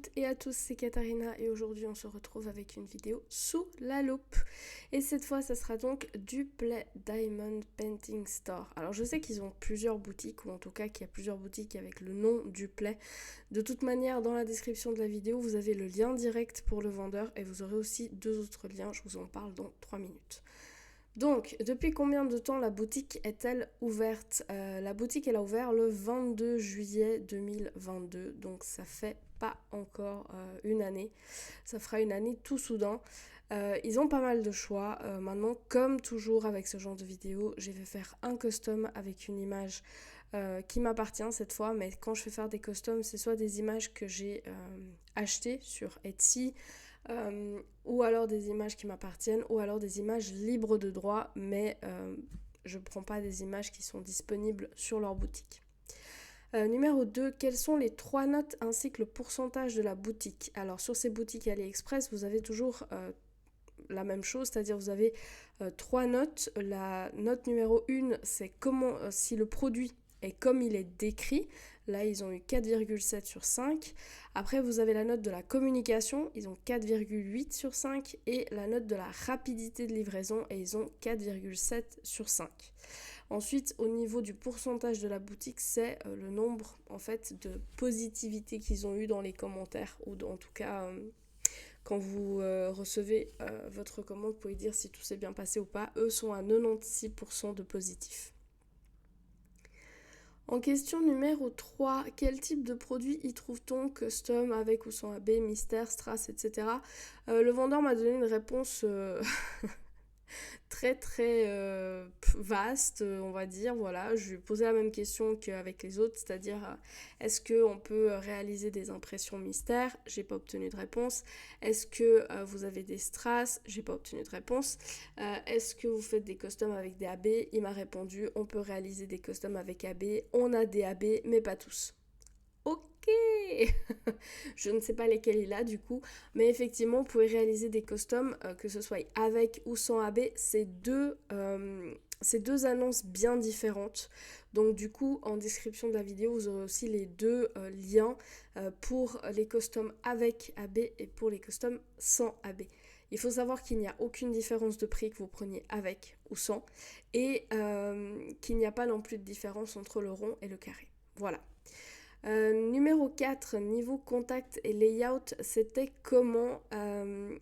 toutes et à tous, c'est Katharina et aujourd'hui on se retrouve avec une vidéo sous la loupe. Et cette fois ça sera donc Duplay Diamond Painting Store. Alors je sais qu'ils ont plusieurs boutiques, ou en tout cas qu'il y a plusieurs boutiques avec le nom Duplay. De toute manière, dans la description de la vidéo vous avez le lien direct pour le vendeur et vous aurez aussi deux autres liens, je vous en parle dans 3 minutes. Donc, depuis combien de temps la boutique est-elle ouverte? La boutique, elle a ouvert le 22 juillet 2022, donc ça fait pas encore une année. Ça fera une année tout soudain. Ils ont pas mal de choix. Maintenant, comme toujours avec ce genre de vidéo, je vais faire un custom avec une image qui m'appartient cette fois, mais quand je fais faire des customs, c'est soit des images que j'ai achetées sur Etsy, ou alors des images qui m'appartiennent, ou alors des images libres de droit, mais je ne prends pas des images qui sont disponibles sur leur boutique. Numéro 2, quelles sont les 3 notes ainsi que le pourcentage de la boutique? Alors sur ces boutiques AliExpress, vous avez toujours la même chose, c'est-à-dire vous avez 3 notes. La note numéro 1, c'est comment si le produit est comme il est décrit. Là, ils ont eu 4,7 sur 5. Après, vous avez la note de la communication, ils ont 4,8 sur 5. Et la note de la rapidité de livraison, et ils ont 4,7 sur 5. Ensuite, au niveau du pourcentage de la boutique, c'est le nombre en fait de positivité qu'ils ont eu dans les commentaires, ou en tout cas quand vous recevez votre commande, vous pouvez dire si tout s'est bien passé ou pas. Eux sont à 96% de positifs. En question numéro 3, quel type de produit y trouve-t-on? Custom, avec ou sans AB, mystère, strass, etc. Le vendeur m'a donné une réponse très vaste, on va dire. Voilà, je lui ai posé la même question qu'avec les autres, c'est-à-dire est-ce qu'on peut réaliser des impressions mystères? J'ai pas obtenu de réponse. Est-ce que vous avez des strass? J'ai pas obtenu de réponse. Est-ce que vous faites des customs avec des AB? Il m'a répondu on peut réaliser des customs avec AB, on a des AB mais pas tous. Ok. Je ne sais pas lesquels il a du coup, mais effectivement vous pouvez réaliser des customs, que ce soit avec ou sans AB. C'est deux annonces bien différentes, donc du coup en description de la vidéo vous aurez aussi les deux liens pour les customs avec AB et pour les customs sans AB. Il faut savoir qu'il n'y a aucune différence de prix que vous preniez avec ou sans, et qu'il n'y a pas non plus de différence entre le rond et le carré. Voilà. Numéro 4, niveau contact et layout, c'était comment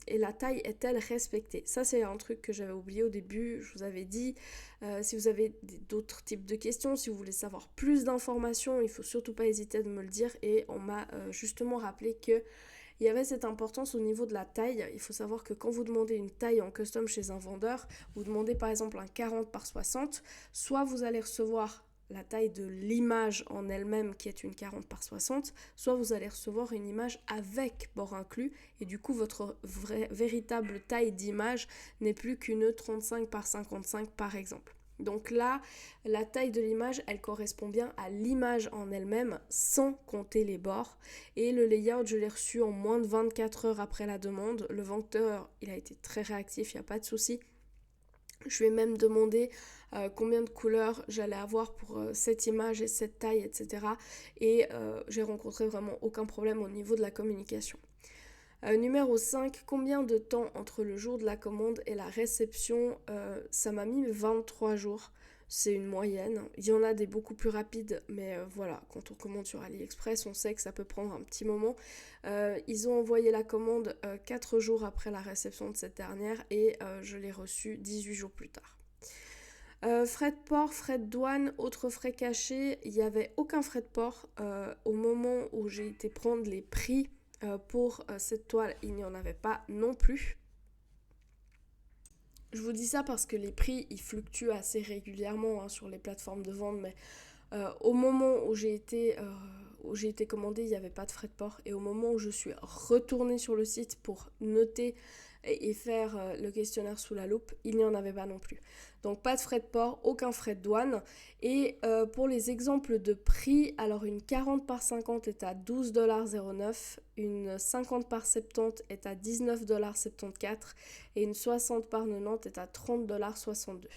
et la taille est-elle respectée? Ça c'est un truc que j'avais oublié au début, je vous avais dit, si vous avez d'autres types de questions, si vous voulez savoir plus d'informations, il faut surtout pas hésiter à me le dire, et on m'a justement rappelé que il y avait cette importance au niveau de la taille. Il faut savoir que quand vous demandez une taille en custom chez un vendeur, vous demandez par exemple un 40 par 60, soit vous allez recevoir la taille de l'image en elle-même qui est une 40 par 60, soit vous allez recevoir une image avec bord inclus, et du coup votre véritable taille d'image n'est plus qu'une 35 par 55 par exemple. Donc là, la taille de l'image, elle correspond bien à l'image en elle-même, sans compter les bords. Et le layout, je l'ai reçu en moins de 24 heures après la demande. Le vendeur, il a été très réactif, il n'y a pas de souci. Je lui ai même demandé combien de couleurs j'allais avoir pour cette image et cette taille, etc. Et j'ai rencontré vraiment aucun problème au niveau de la communication. Numéro 5, combien de temps entre le jour de la commande et la réception? Ça m'a mis 23 jours. C'est une moyenne. Il y en a des beaucoup plus rapides, mais voilà, quand on commande sur AliExpress, on sait que ça peut prendre un petit moment. Ils ont envoyé la commande 4 jours après la réception de cette dernière, et je l'ai reçue 18 jours plus tard. Frais de port, frais de douane, autres frais cachés, il n'y avait aucun frais de port. Au moment où j'ai été prendre les prix pour cette toile, il n'y en avait pas non plus. Je vous dis ça parce que les prix, ils fluctuent assez régulièrement sur les plateformes de vente, mais au moment où j'ai été commandée, il n'y avait pas de frais de port, et au moment où je suis retournée sur le site pour noter et faire le questionnaire sous la loupe, il n'y en avait pas non plus. Donc pas de frais de port, aucun frais de douane. Et pour les exemples de prix, alors une 40 par 50 est à 12,09$, une 50 par 70 est à 19,74$ et une 60 par 90 est à 30,62$.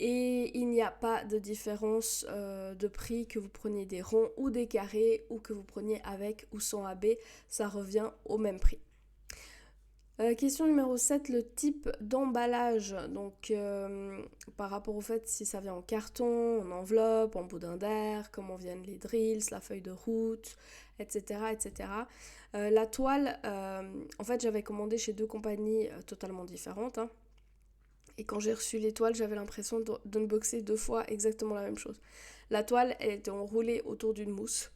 Et il n'y a pas de différence de prix que vous preniez des ronds ou des carrés ou que vous preniez avec ou sans AB, ça revient au même prix. Question numéro 7, le type d'emballage. Donc, par rapport au fait si ça vient en carton, en enveloppe, en boudin d'air, comment viennent les drills, la feuille de route, etc. etc. La toile, en fait, j'avais commandé chez 2 compagnies totalement différentes. Hein. Et quand j'ai reçu les toiles, j'avais l'impression d'unboxer 2 fois exactement la même chose. La toile, elle était enroulée autour d'une mousse.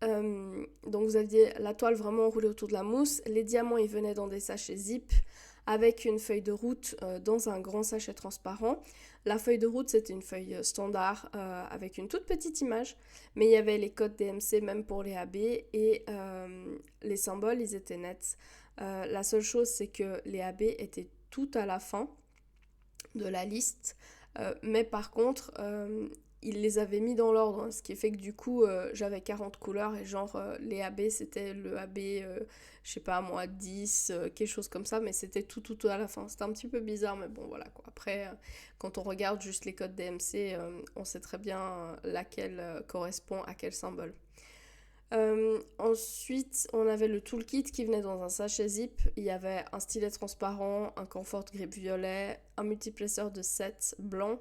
Donc vous aviez la toile vraiment enroulée autour de la mousse. Les diamants, ils venaient dans des sachets zip avec une feuille de route dans un grand sachet transparent. La feuille de route, c'était une feuille standard avec une toute petite image, mais il y avait les codes DMC même pour les AB et les symboles, ils étaient nets. La seule chose, c'est que les AB étaient tout à la fin de la liste, mais par contre il les avait mis dans l'ordre, hein, ce qui fait que du coup j'avais 40 couleurs et genre les AB c'était le AB je sais pas moi 10 quelque chose comme ça, mais c'était tout à la fin. C'était un petit peu bizarre, mais bon voilà quoi. Après quand on regarde juste les codes DMC on sait très bien laquelle correspond à quel symbole. Ensuite, on avait le toolkit qui venait dans un sachet zip. Il y avait un stylet transparent, un comfort grip violet, un multiplesseur de 7 blanc.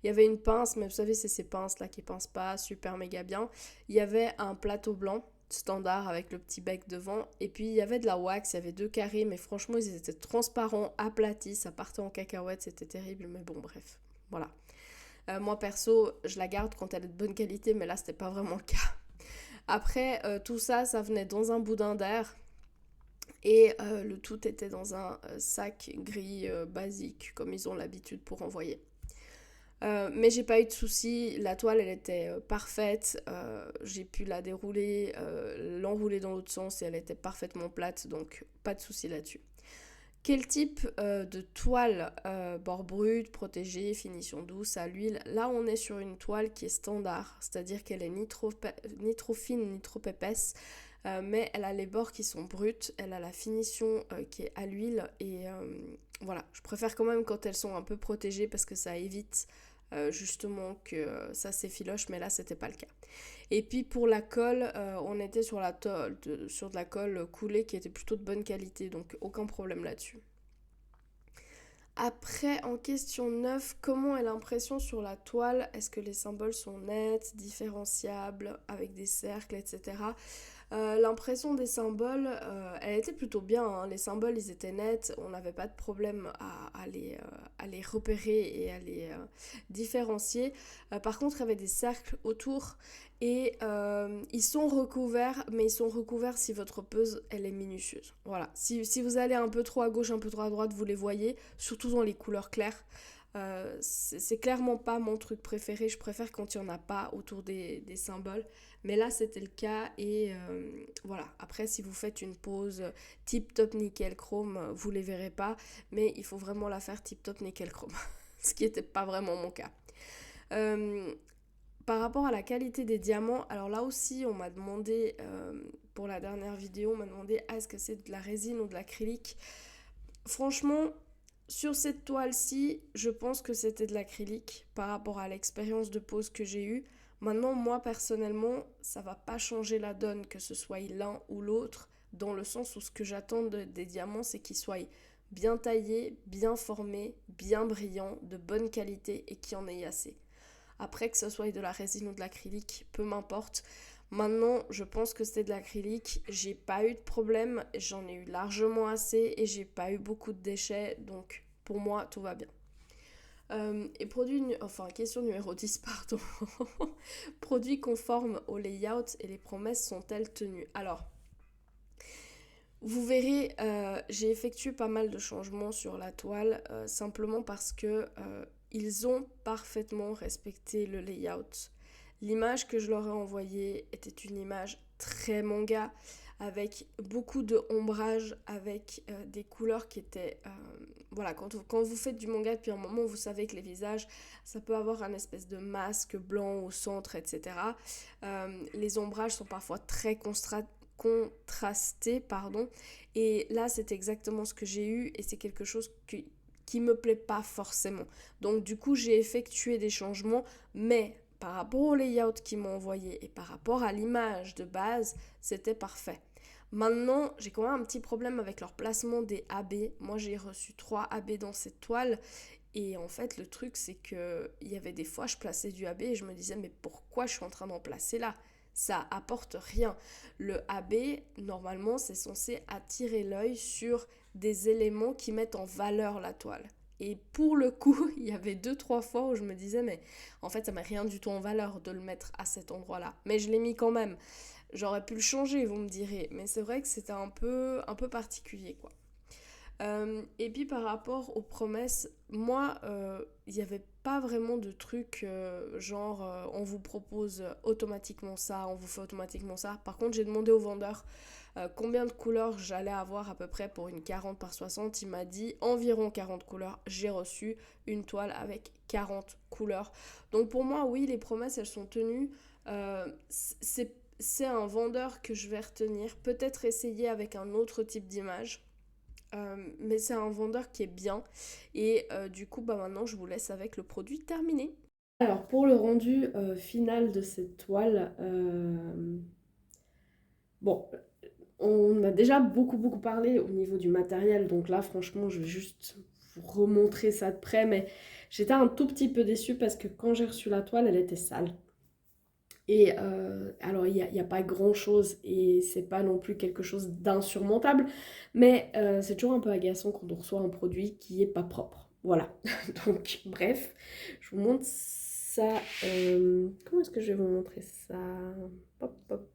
Il y avait une pince, mais vous savez, c'est ces pinces là qui pincent pas super méga bien. Il y avait un plateau blanc standard avec le petit bec devant. Et puis il y avait de la wax, il y avait 2 carrés, mais franchement, ils étaient transparents, aplatis, ça partait en cacahuète, c'était terrible. Mais bon, bref, voilà. Moi perso, je la garde quand elle est de bonne qualité, mais là, c'était pas vraiment le cas. Après, tout ça, ça venait dans un boudin d'air et le tout était dans un sac gris basique, comme ils ont l'habitude pour envoyer. Mais j'ai pas eu de soucis, la toile elle était parfaite, j'ai pu la dérouler, l'enrouler dans l'autre sens et elle était parfaitement plate, donc pas de soucis là-dessus. Quel type de toile bord brut, protégé, finition douce, à l'huile? Là, on est sur une toile qui est standard, c'est-à-dire qu'elle est ni trop fine ni trop épaisse, mais elle a les bords qui sont bruts, elle a la finition qui est à l'huile et voilà, je préfère quand même quand elles sont un peu protégées parce que ça évite justement que ça s'effiloche, mais là, c'était pas le cas. Et puis pour la colle, on était sur de la colle coulée qui était plutôt de bonne qualité, donc aucun problème là-dessus. Après, en question 9, comment est l'impression sur la toile? Est-ce que les symboles sont nets, différenciables, avec des cercles, etc. L'impression des symboles, elle était plutôt bien. Hein. Les symboles, ils étaient nets. On n'avait pas de problème à les repérer et à les différencier. Par contre, il y avait des cercles autour et ils sont recouverts, mais ils sont recouverts si votre pose, elle est minutieuse. Voilà. Si vous allez un peu trop à gauche, un peu trop à droite, vous les voyez, surtout dans les couleurs claires. C'est clairement pas mon truc préféré. Je préfère quand il n'y en a pas autour des symboles. Mais là, c'était le cas. Et voilà. Après, si vous faites une pose tip top nickel chrome, vous les verrez pas. Mais il faut vraiment la faire tip top nickel chrome. Ce qui n'était pas vraiment mon cas. Par rapport à la qualité des diamants, alors là aussi, on m'a demandé, pour la dernière vidéo, on m'a demandé est-ce que c'est de la résine ou de l'acrylique. Franchement, sur cette toile-ci, je pense que c'était de l'acrylique par rapport à l'expérience de pose que j'ai eue. Maintenant, moi, personnellement, ça va pas changer la donne que ce soit l'un ou l'autre, dans le sens où ce que j'attends des diamants, c'est qu'ils soient bien taillés, bien formés, bien brillants, de bonne qualité et qu'il y en ait assez. Après, que ce soit de la résine ou de l'acrylique, peu m'importe. Maintenant, je pense que c'était de l'acrylique. J'ai pas eu de problème. J'en ai eu largement assez et j'ai pas eu beaucoup de déchets. Donc, pour moi, tout va bien. Question numéro 10, pardon. Produits conformes au layout et les promesses sont-elles tenues? Alors, vous verrez, j'ai effectué pas mal de changements sur la toile, simplement parce que ils ont parfaitement respecté le layout. L'image que je leur ai envoyée était une image très manga, avec beaucoup de ombrage, avec des couleurs qui étaient... voilà, quand vous faites du manga depuis un moment, vous savez que les visages, ça peut avoir un espèce de masque blanc au centre, etc. Les ombrages sont parfois très contrastés, pardon. Et là, c'est exactement ce que j'ai eu et c'est quelque chose qui me plaît pas forcément. Donc du coup, j'ai effectué des changements, mais par rapport au layout qu'ils m'ont envoyé et par rapport à l'image de base, c'était parfait. Maintenant, j'ai quand même un petit problème avec leur placement des AB. Moi, j'ai reçu 3 AB dans cette toile. Et en fait, le truc, c'est que il y avait des fois, je plaçais du AB et je me disais, mais pourquoi je suis en train d'en placer là? Ça apporte rien. Le AB, normalement, c'est censé attirer l'œil sur des éléments qui mettent en valeur la toile. Et pour le coup, il y avait 2, 3 fois où je me disais, mais en fait, ça met rien du tout en valeur de le mettre à cet endroit-là. Mais je l'ai mis quand même. J'aurais pu le changer, vous me direz. Mais c'est vrai que c'était un peu particulier, quoi. Et puis par rapport aux promesses, moi, il n'y avait pas vraiment de truc genre on vous propose automatiquement ça, on vous fait automatiquement ça. Par contre, j'ai demandé au vendeur combien de couleurs j'allais avoir à peu près pour une 40 par 60. Il m'a dit environ 40 couleurs. J'ai reçu une toile avec 40 couleurs. Donc pour moi, oui, les promesses, elles sont tenues. C'est un vendeur que je vais retenir. Peut-être essayer avec un autre type d'image. Mais c'est un vendeur qui est bien. Et du coup, bah maintenant, je vous laisse avec le produit terminé. Alors, pour le rendu final de cette toile, bon, on a déjà beaucoup parlé au niveau du matériel. Donc là, franchement, je vais juste vous remontrer ça de près. Mais j'étais un tout petit peu déçue parce que quand j'ai reçu la toile, elle était sale. Et alors, il y a pas grand-chose et c'est pas non plus quelque chose d'insurmontable, mais c'est toujours un peu agaçant quand on reçoit un produit qui est pas propre. Voilà. Donc, bref, je vous montre ça. Comment est-ce que je vais vous montrer ça? Hop, hop.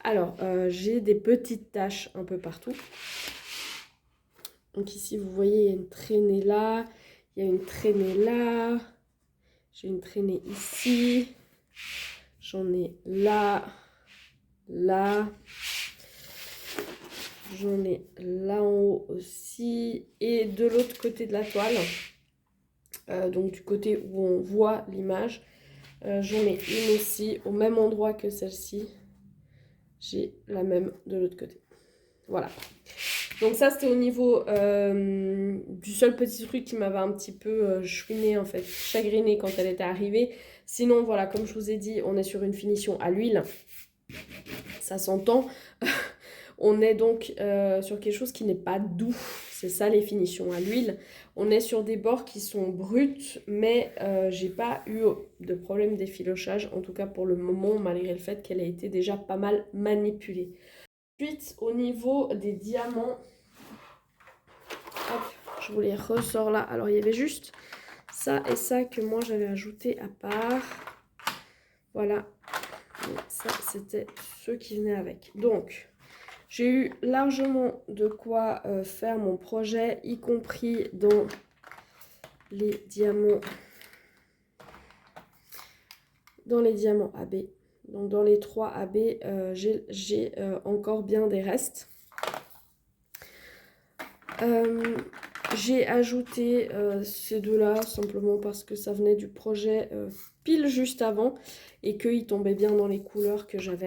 Alors, j'ai des petites taches un peu partout. Donc ici, vous voyez, il y a une traînée là, il y a une traînée là, j'ai une traînée ici. J'en ai là, là, j'en ai là en haut aussi. Et de l'autre côté de la toile, donc du côté où on voit l'image, j'en ai une aussi au même endroit que celle-ci. J'ai la même de l'autre côté. Voilà. Donc ça, c'était au niveau du seul petit truc qui m'avait un petit peu chouiné, en fait, chagriné quand elle était arrivée. Sinon, voilà, comme je vous ai dit, on est sur une finition à l'huile. Ça s'entend. On est donc sur quelque chose qui n'est pas doux. C'est ça les finitions à l'huile. On est sur des bords qui sont bruts, mais j'ai pas eu de problème d'effilochage, en tout cas pour le moment, malgré le fait qu'elle a été déjà pas mal manipulée. Ensuite, au niveau des diamants, hop, je vous les ressors là. Alors, il y avait juste ça et ça que moi j'avais ajouté à part. Voilà. Et ça, c'était ceux qui venaient avec. Donc, j'ai eu largement de quoi faire mon projet, y compris dans les diamants. Dans les diamants AB. Donc, dans les 3 AB, j'ai encore bien des restes. J'ai ajouté ces deux-là simplement parce que ça venait du projet pile juste avant et qu'ils tombaient bien dans les couleurs que j'avais.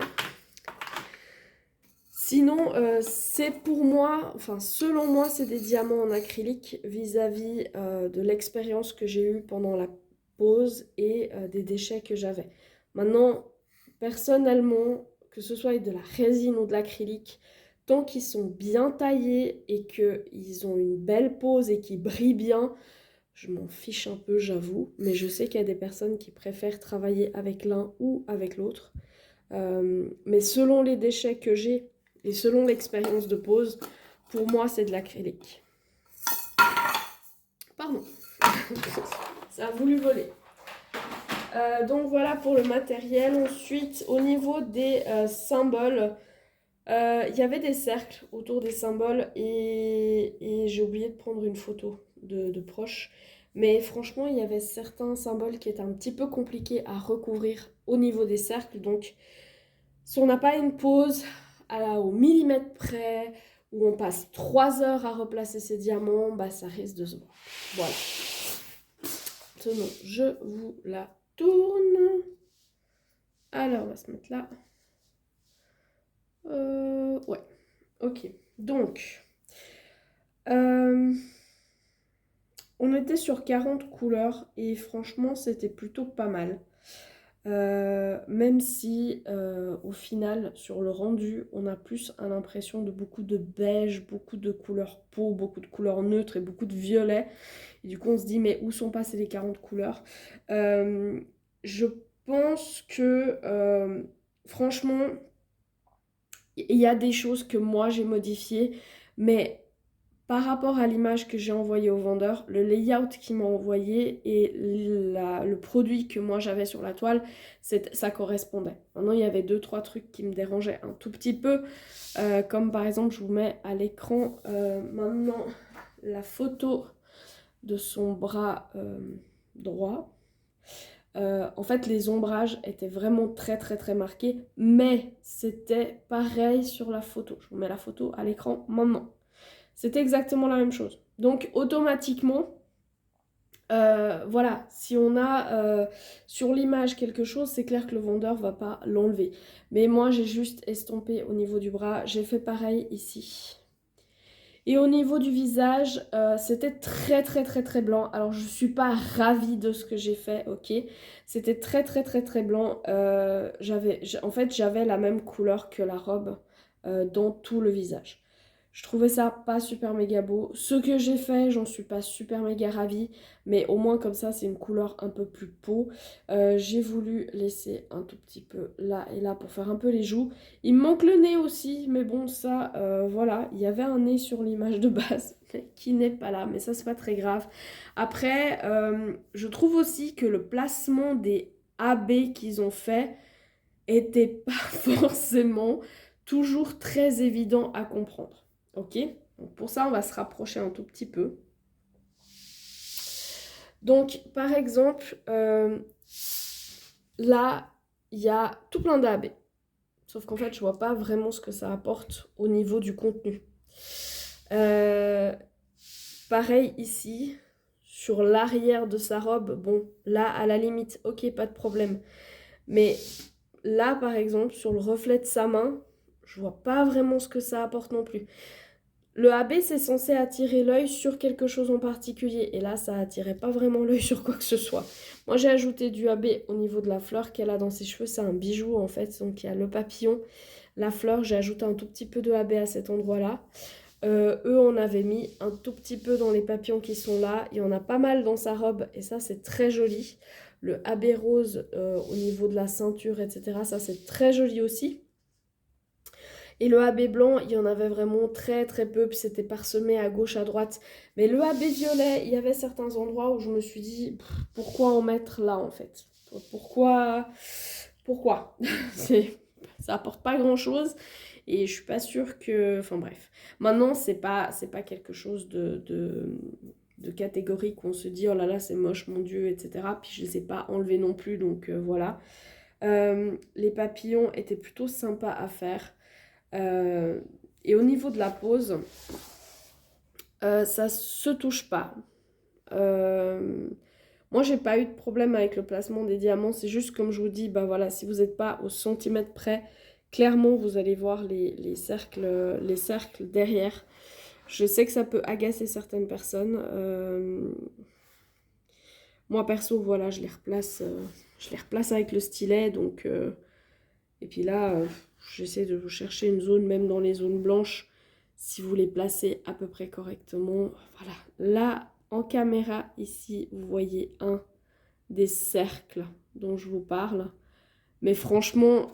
Sinon, c'est pour moi, enfin selon moi, c'est des diamants en acrylique vis-à-vis de l'expérience que j'ai eue pendant la pose et des déchets que j'avais. Maintenant, personnellement, que ce soit avec de la résine ou de l'acrylique, tant qu'ils sont bien taillés et qu'ils ont une belle pose et qu'ils brillent bien, je m'en fiche un peu, j'avoue. Mais je sais qu'il y a des personnes qui préfèrent travailler avec l'un ou avec l'autre. Mais selon les déchets que j'ai et selon l'expérience de pose, pour moi, c'est de l'acrylique. Pardon. Ça a voulu voler. Donc voilà pour le matériel. Ensuite, au niveau des symboles, il y avait des cercles autour des symboles et j'ai oublié de prendre une photo de proche. Mais franchement, il y avait certains symboles qui étaient un petit peu compliqués à recouvrir au niveau des cercles. Donc, si on n'a pas une pause au millimètre près, où on passe 3 heures à replacer ces diamants, bah ça risque de se voir. Voilà. Tenons, je vous la tourne. Alors, on va se mettre là. Ouais, ok. Donc, On était sur 40 couleurs et franchement, c'était plutôt pas mal. Même si au final, sur le rendu, on a plus l'impression de beaucoup de beige, beaucoup de couleurs peau, beaucoup de couleurs neutres et beaucoup de violet. Et du coup, on se dit, mais où sont passées les 40 couleurs? Euh, je pense que, franchement, il y a des choses que moi j'ai modifiées, mais par rapport à l'image que j'ai envoyée au vendeur, le layout qu'il m'a envoyé et le produit que moi j'avais sur la toile, ça correspondait. Maintenant, il y avait deux, trois trucs qui me dérangeaient un tout petit peu, comme par exemple, je vous mets à l'écran maintenant la photo de son bras droit. En fait, les ombrages étaient vraiment très très très marqués, mais c'était pareil sur la photo. Je vous mets la photo à l'écran maintenant. C'était exactement la même chose. Donc automatiquement, voilà, si on a sur l'image quelque chose, c'est clair que le vendeur va pas l'enlever. Mais moi, j'ai juste estompé au niveau du bras. J'ai fait pareil ici. Et au niveau du visage, c'était très très très très blanc. Alors je suis pas ravie de ce que j'ai fait, ok. C'était très très très très blanc. En fait, j'avais la même couleur que la robe dans tout le visage. Je trouvais ça pas super méga beau. Ce que j'ai fait, j'en suis pas super méga ravie. Mais au moins comme ça, c'est une couleur un peu plus peau. J'ai voulu laisser un tout petit peu là et là pour faire un peu les joues. Il me manque le nez aussi, mais bon, ça, voilà, il y avait un nez sur l'image de base qui n'est pas là, mais ça, c'est pas très grave. Après, je trouve aussi que le placement des AB qu'ils ont fait était pas forcément toujours très évident à comprendre. Ok? Donc pour ça, on va se rapprocher un tout petit peu. Donc, par exemple, là, il y a tout plein d'AB. Sauf qu'en fait, je vois pas vraiment ce que ça apporte au niveau du contenu. Euh, Pareil ici, sur l'arrière de sa robe, bon, là, à la limite, ok, pas de problème. Mais là, par exemple, sur le reflet de sa main, je vois pas vraiment ce que ça apporte non plus. Le AB, c'est censé attirer l'œil sur quelque chose en particulier. Et là, ça attirait pas vraiment l'œil sur quoi que ce soit. Moi, j'ai ajouté du AB au niveau de la fleur qu'elle a dans ses cheveux. C'est un bijou, en fait. Donc, il y a le papillon, la fleur. J'ai ajouté un tout petit peu de AB à cet endroit-là. Eux, on avait mis un tout petit peu dans les papillons qui sont là. Il y en a pas mal dans sa robe. Et ça, c'est très joli. Le AB rose au niveau de la ceinture, etc. Ça, c'est très joli aussi. Et le AB blanc, il y en avait vraiment très très peu, puis c'était parsemé à gauche, à droite. Mais le AB violet, il y avait certains endroits où je me suis dit, pourquoi en mettre là en fait? Pourquoi? Ça apporte pas grand-chose et je suis pas sûre que... Enfin bref. Maintenant, c'est pas quelque chose de catégorique où on se dit, oh là là, c'est moche, mon Dieu, etc. Puis je les ai pas enlevés non plus, donc voilà. Les papillons étaient plutôt sympas à faire. Euh, et au niveau de la pose, ça se touche pas. Euh, Moi, j'ai pas eu de problème avec le placement des diamants. C'est juste comme je vous dis, bah voilà, si vous n'êtes pas au centimètre près, clairement, vous allez voir les cercles derrière. Je sais que ça peut agacer certaines personnes. Moi, perso, voilà, je les replace avec le stylet. Donc, et puis là, j'essaie de chercher une zone, même dans les zones blanches, si vous les placez à peu près correctement. Voilà. Là, en caméra, ici, vous voyez un des cercles dont je vous parle. Mais franchement,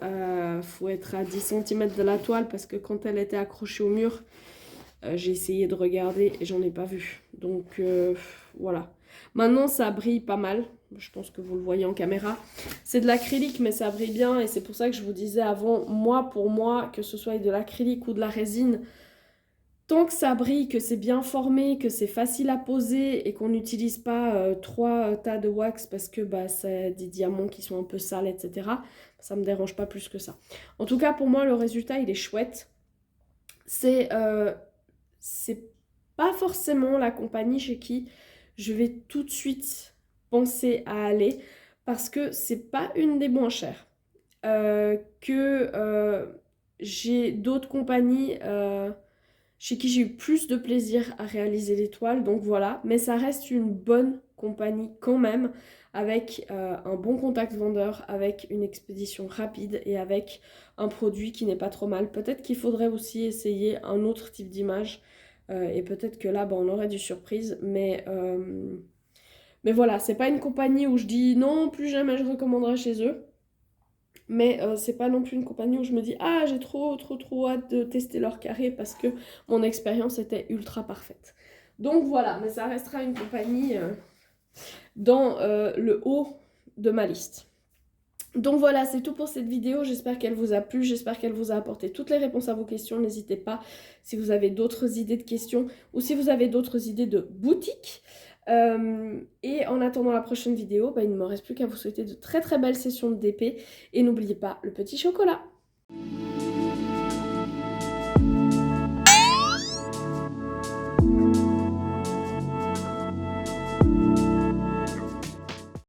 faut être à 10 cm de la toile parce que quand elle était accrochée au mur, j'ai essayé de regarder et j'en ai pas vu. Donc voilà. Maintenant, ça brille pas mal. Je pense que vous le voyez en caméra. C'est de l'acrylique, mais ça brille bien. Et c'est pour ça que je vous disais avant, pour moi, que ce soit de l'acrylique ou de la résine, tant que ça brille, que c'est bien formé, que c'est facile à poser et qu'on n'utilise pas trois tas de wax parce que bah, c'est des diamants qui sont un peu sales, etc., ça me dérange pas plus que ça. En tout cas, pour moi, le résultat, il est chouette. C'est pas forcément la compagnie chez qui je vais tout de suite penser à aller parce que c'est pas une des moins chères. Que j'ai d'autres compagnies chez qui j'ai eu plus de plaisir à réaliser les toiles, donc voilà. Mais ça reste une bonne compagnie quand même, avec un bon contact vendeur, avec une expédition rapide et avec un produit qui n'est pas trop mal. Peut-être qu'il faudrait aussi essayer un autre type d'image, et peut-être que là, bah, on aurait du surprise, mais voilà, c'est pas une compagnie où je dis non, plus jamais je recommanderais chez eux. Mais c'est pas non plus une compagnie où je me dis ah, j'ai trop hâte de tester leur carré parce que mon expérience était ultra parfaite. Donc voilà, mais ça restera une compagnie dans le haut de ma liste. Donc voilà, c'est tout pour cette vidéo. J'espère qu'elle vous a plu, j'espère qu'elle vous a apporté toutes les réponses à vos questions. N'hésitez pas si vous avez d'autres idées de questions ou si vous avez d'autres idées de boutique. Et en attendant la prochaine vidéo, bah, il ne me reste plus qu'à vous souhaiter de très très belles sessions de DP. Et n'oubliez pas le petit chocolat.